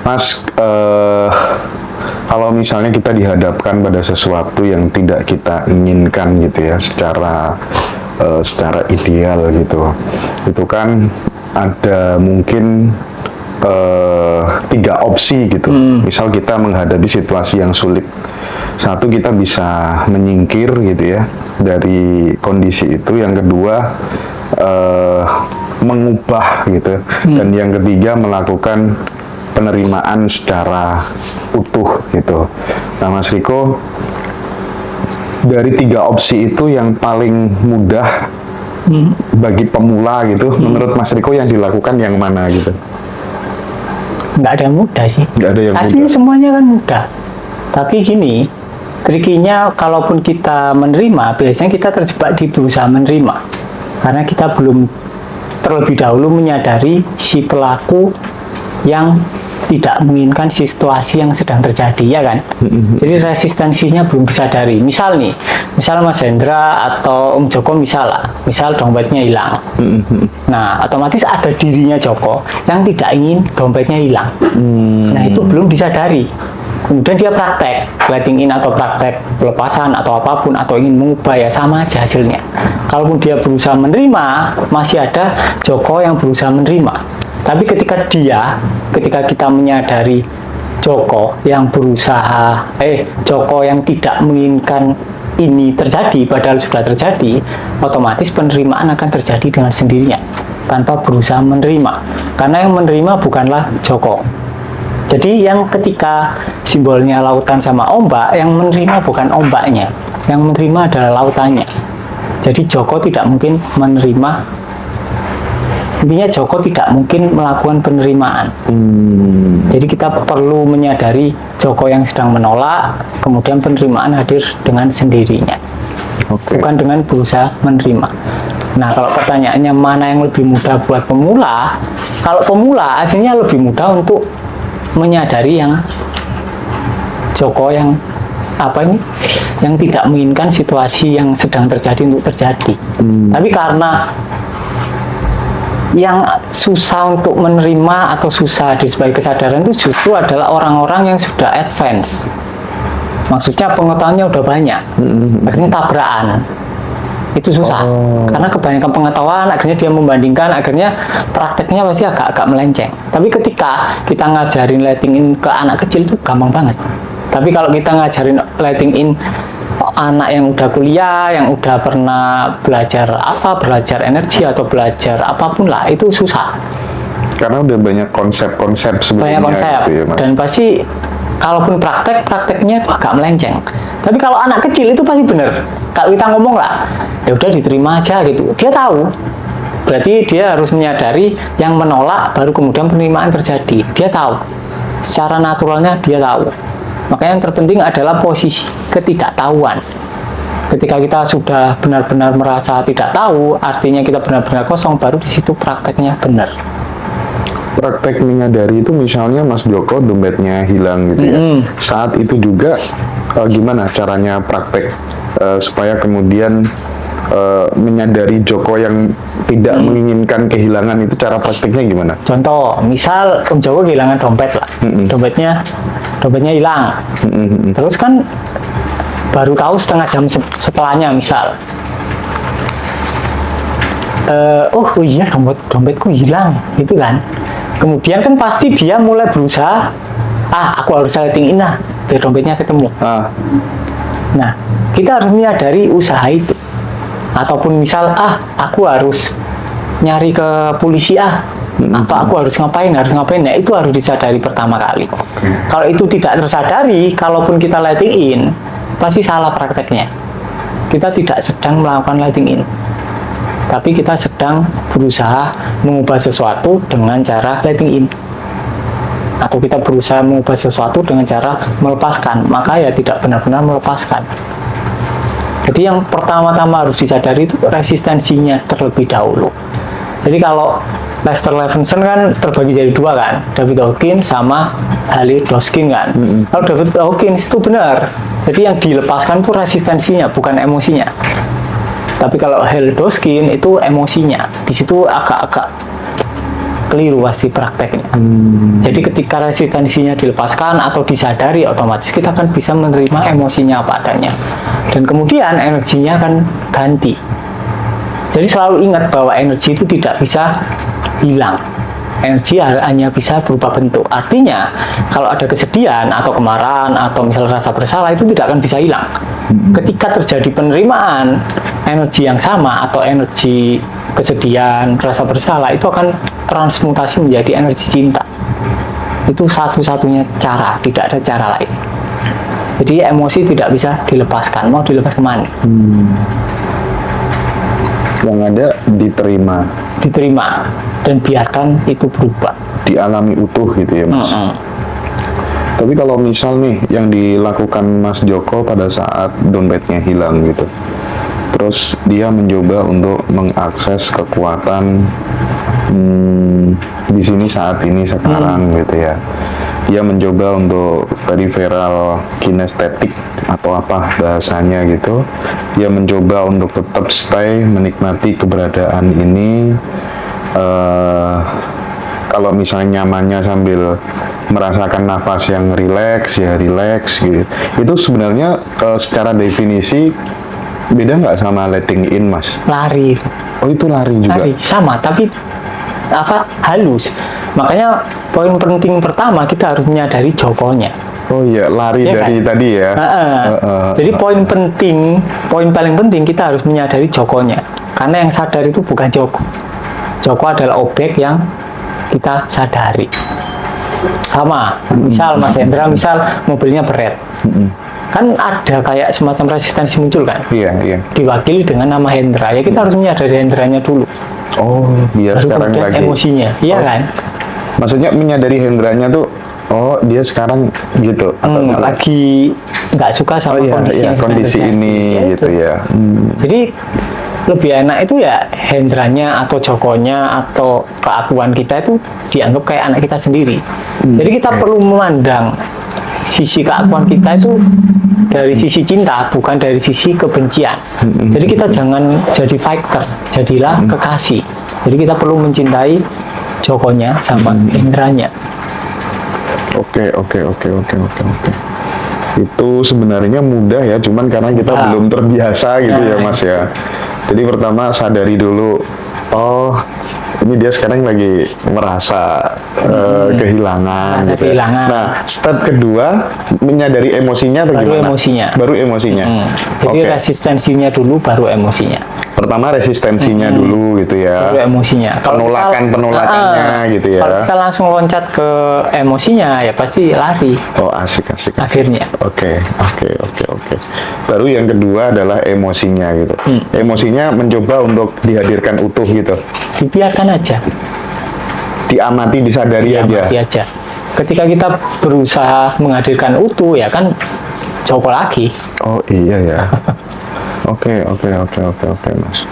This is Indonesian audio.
Mas, kalau misalnya kita dihadapkan pada sesuatu yang tidak kita inginkan gitu ya, secara ideal gitu, itu kan ada mungkin 3 opsi gitu. Misal kita menghadapi situasi yang sulit, satu kita bisa menyingkir gitu ya dari kondisi itu, yang kedua mengubah gitu, dan yang ketiga melakukan penerimaan secara utuh gitu. Nah, Mas Riko, dari 3 opsi itu yang paling mudah bagi pemula gitu, menurut Mas Riko yang dilakukan yang mana gitu? Nggak ada yang mudah sih. Nggak ada yang Aslinya mudah. semuanya kan mudah. Tapi gini, trikinya kalaupun kita menerima, biasanya kita terjebak di berusaha menerima. Karena kita belum terlebih dahulu menyadari si pelaku yang tidak menginginkan situasi yang sedang terjadi, ya kan? Jadi resistensinya belum disadari. Misal Mas Hendra atau Om Joko misal dompetnya hilang. Nah, otomatis ada dirinya Joko yang tidak ingin dompetnya hilang. Nah, itu belum disadari. Kemudian dia praktek letting in atau praktek pelepasan atau apapun, atau ingin mengubah, ya sama aja hasilnya. Kalaupun dia berusaha menerima, masih ada Joko yang berusaha menerima. Tapi ketika kita menyadari Joko yang Joko yang tidak menginginkan ini terjadi padahal sudah terjadi, otomatis penerimaan akan terjadi dengan sendirinya tanpa berusaha menerima. Karena yang menerima bukanlah Joko. Jadi yang ketika simbolnya lautan sama ombak, yang menerima bukan ombaknya, yang menerima adalah lautannya. Jadi Joko tidak mungkin menerima. Intinya Joko tidak mungkin melakukan penerimaan. Jadi kita perlu menyadari Joko yang sedang menolak, kemudian penerimaan hadir dengan sendirinya. Bukan dengan berusaha menerima. Nah, kalau pertanyaannya mana yang lebih mudah buat pemula? Kalau pemula aslinya lebih mudah untuk menyadari yang Joko yang yang tidak menginginkan situasi yang sedang terjadi untuk terjadi. Tapi karena yang susah untuk menerima atau susah di sebagai kesadaran itu justru adalah orang-orang yang sudah advance. Maksudnya pengetahuannya udah banyak, akhirnya tabrakan. Itu susah, karena kebanyakan pengetahuan akhirnya dia membandingkan, akhirnya prakteknya pasti agak-agak melenceng. Tapi ketika kita ngajarin letting in ke anak kecil itu gampang banget. Tapi kalau kita ngajarin letting in anak yang udah kuliah, yang udah pernah belajar energi atau belajar apapun lah, itu susah. Karena udah banyak konsep-konsep sebelumnya. Banyak konsep, gitu ya, Mas. dan pasti kalaupun prakteknya itu agak melenceng. Tapi kalau anak kecil itu pasti bener. Kalau kita ngomong lah, ya udah diterima aja gitu. Dia tahu. Berarti dia harus menyadari yang menolak, baru kemudian penerimaan terjadi. Dia tahu. Secara naturalnya dia tahu. Makanya yang terpenting adalah posisi ketidaktahuan. Ketika kita sudah benar-benar merasa tidak tahu, artinya kita benar-benar kosong, baru di situ prakteknya benar. Praktek menyadari itu misalnya Mas Joko dompetnya hilang gitu ya. Saat itu juga gimana caranya praktek supaya kemudian menyadari Joko yang tidak menginginkan kehilangan, itu cara praktiknya gimana? Contoh, misal Om Joko kehilangan dompet lah, dompetnya hilang, terus kan baru tahu setengah jam setelahnya misal, oh iya dompetku hilang, itu kan. Kemudian kan pasti dia mulai berusaha, aku harus letting in biar dompetnya ketemu. Nah, kita harus menyadari usaha itu. Ataupun misal, aku harus nyari ke polisi atau aku harus ngapain, nah itu harus disadari pertama kali. Kalau itu tidak tersadari, kalaupun kita letting in, pasti salah prakteknya. Kita tidak sedang melakukan letting in, tapi kita sedang berusaha mengubah sesuatu dengan cara letting in, atau kita berusaha mengubah sesuatu dengan cara melepaskan, maka ya tidak benar-benar melepaskan. Jadi yang pertama-tama harus disadari itu resistensinya terlebih dahulu. Jadi kalau Lester Levinson kan terbagi jadi dua kan, David Hawkins sama Haley Doskin kan. Kalau David Hawkins itu benar, jadi yang dilepaskan itu resistensinya, bukan emosinya. Tapi kalau Haley Doskin itu emosinya, di situ agak-agak keliru pasti prakteknya. Jadi ketika resistensinya dilepaskan atau disadari, otomatis kita akan bisa menerima emosinya apa adanya, dan kemudian energinya akan ganti. Jadi selalu ingat bahwa energi itu tidak bisa hilang. Energi hanya bisa berupa bentuk. Artinya kalau ada kesedihan atau kemarahan atau misalnya rasa bersalah, itu tidak akan bisa hilang. Ketika terjadi penerimaan energi yang sama atau energi kesedihan, rasa bersalah, itu akan transmutasi menjadi energi cinta. Itu satu-satunya cara, tidak ada cara lain. Jadi emosi tidak bisa dilepaskan. Mau dilepas kemana? Yang ada diterima dan biarkan itu berubah, dialami utuh gitu ya Mas. Tapi kalau misal nih yang dilakukan Mas Joko pada saat dompetnya hilang gitu, terus dia mencoba untuk mengakses kekuatan di sini saat ini sekarang gitu ya, dia mencoba untuk peripheral kinestetik atau apa bahasanya gitu, dia mencoba untuk tetap stay menikmati keberadaan ini. Kalau misalnya nyamannya sambil merasakan nafas yang rileks ya rileks gitu, itu sebenarnya secara definisi beda nggak sama letting in Mas? lari. Oh itu lari juga? Lari, sama, tapi halus. Makanya poin penting pertama kita harus menyadari jokonya. Oh iya, lari Ya dari kan? tadi ya. Jadi poin paling penting kita harus menyadari jokonya. Karena yang sadar itu bukan Joko. Joko adalah objek yang kita sadari. Sama, misal Mas Hendra, misal mobilnya berat. Kan ada kayak semacam resistensi muncul kan? Iya, iya. Diwakili dengan nama Hendra. Ya kita harus menyadari Hendranya dulu. Oh, dia Baru sekarang kemudian lagi. emosinya, iya Oh, kan? Maksudnya menyadari hendranya tuh, oh dia sekarang gitu. atau malah- Lagi nggak suka sama Oh iya, kondisi iya, yang sedang kondisi terjadi. ini Ya, gitu itu. ya. Jadi lebih enak itu ya Hendranya atau Jokonya atau keakuan kita itu dianggap kayak anak kita sendiri. Jadi kita perlu memandang sisi keakuan kita itu dari sisi cinta, bukan dari sisi kebencian. Jadi kita jangan jadi fighter, jadilah kekasih. Jadi kita perlu mencintai Jokonya sama Hendranya. Oke. Itu sebenarnya mudah ya, cuman karena kita Mudah. belum terbiasa gitu ya Nah, Mas ya. Jadi pertama sadari dulu, oh ini dia sekarang lagi merasa kehilangan Merasa gitu ya. kehilangan. Nah, step kedua menyadari emosinya atau Baru gimana? emosinya. Baru emosinya. Jadi Oke. resistensinya dulu, baru emosinya. Pertama resistensinya dulu gitu ya. Baru emosinya. Penolakannya gitu ya. Kalau kita langsung loncat ke emosinya, ya pasti lari Oh asik. akhirnya. Oke. Baru yang kedua adalah emosinya gitu. Emosinya mencoba untuk dihadirkan utuh gitu. Dibiarkan aja, Diamati, disadari diamati aja. aja. Ketika kita berusaha menghadirkan utuh, ya kan Joko lagi. Oh iya ya. Oke Mas.